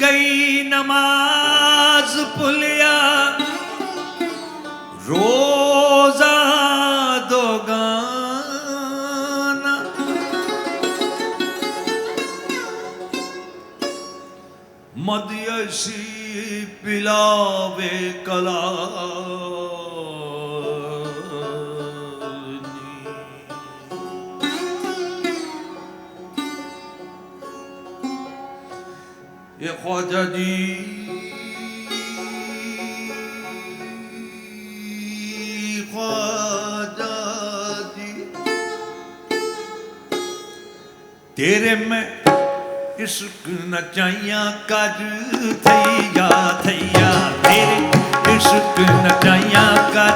गई नमाज भुलिया रोजा दोगाना, मदयशी पिलावे कला ये ख्वाजा जी ख्वाजा जी तेरे में इश्क नचाइया कर थैया थैया, तेरे इश्क नचाइया कर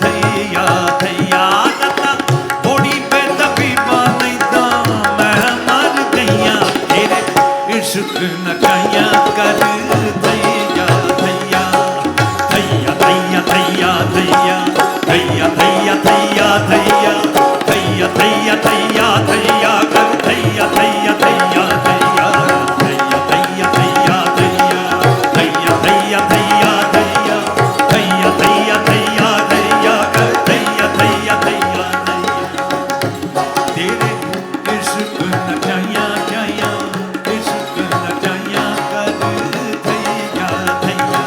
थैया थैया, थोड़ी बेतबीबा नहीं तो मैं मर गईया, तेरे इश्क नचाइया कर थैया थैया थैया थैया थैया थैया थैया थैया थैया थैया थैया थैया थैया थैया कर थैया थैया थैया थैया थैया थैया थैया थैया थैया थैया थैया थैया थैया थैया थैया कर थैया थैया थैया तेरे इश्क नचाइया जाया, इश्क नचाइया कर थैया थैया।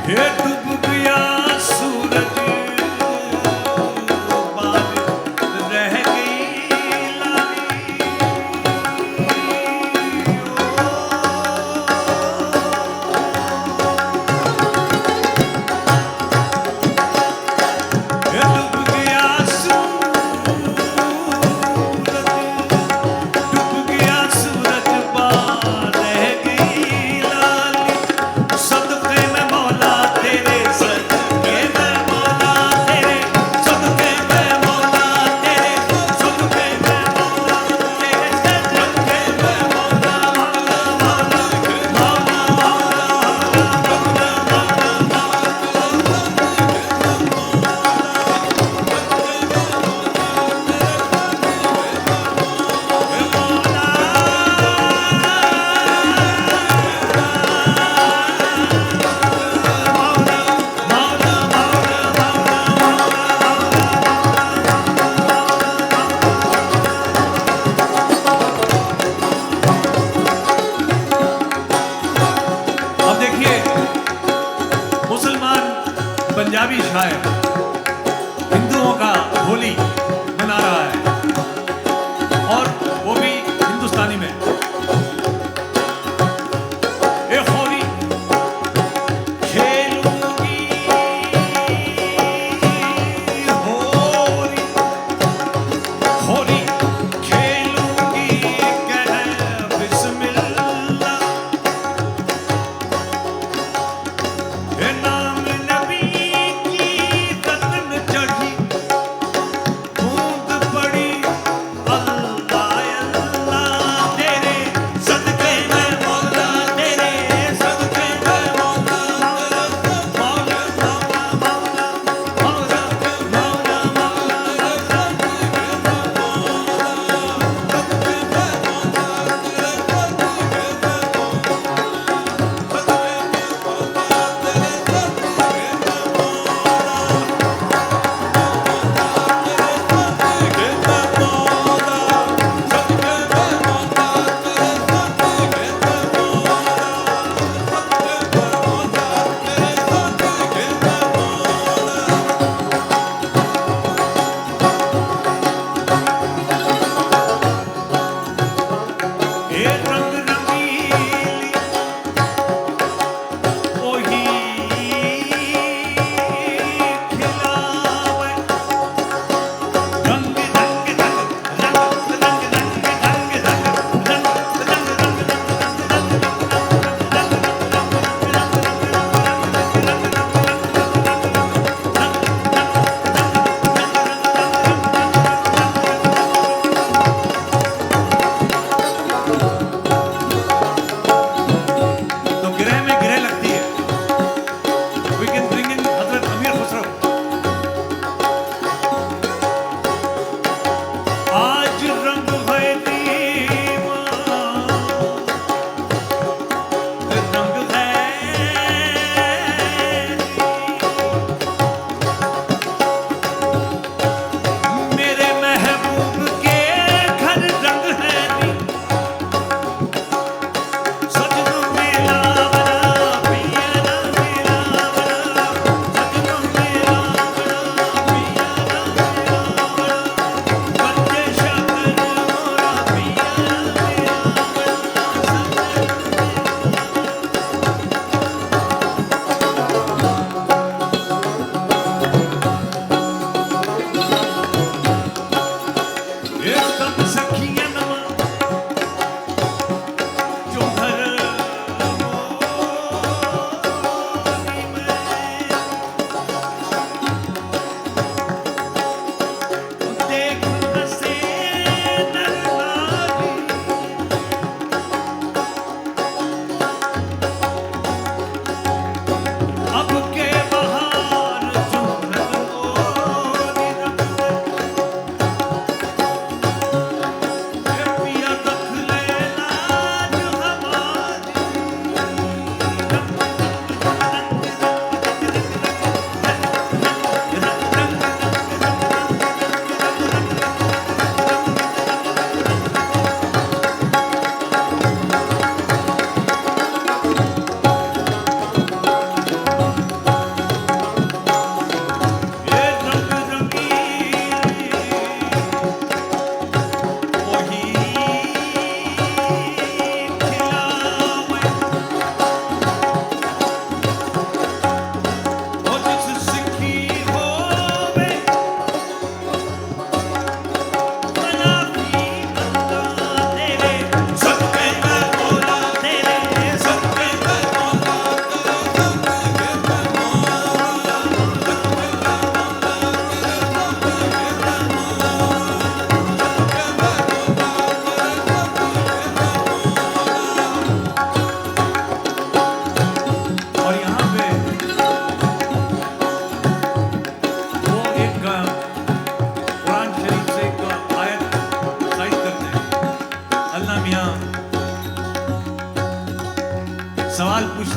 ये डूब गया सूरज बाहर रह गई लाली, ये डूब गया सूरज, डूब गया सूरज बाहर रह गई लाली, सदके में मौला तेरे, सदके में मौला तेरे, सदके में मौला तेरे, सदके में मौला तेरे, सदके में मौला मौला मौला अब देखिए मुसलमान पंजाबी शायर हिंदुओं का होली मना रहा है और वो भी हिंदुस्तानी में। ए होली खेलूंगी, होली होली खेलूंगी कह बिस्मिल्लाह, ए नाम नबी की तन चढ़ी बूंद पड़ी अल्लाह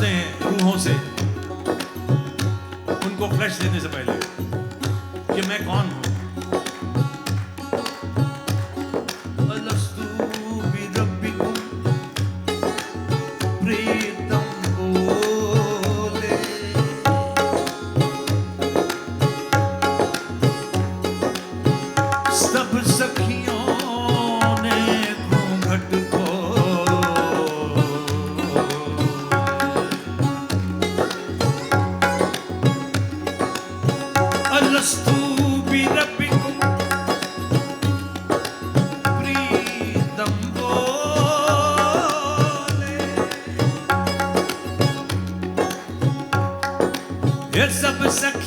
समझते हैं रूहों से, उनको फ्लैश देने से पहले कि मैं कौन हूं। अलस्तु बिरब्बिकुम प्रीतम बोले, सब सखियों ने घूंघट अलस्तु बिरब्बिकुम प्रीतम बोले, ये सब सखियों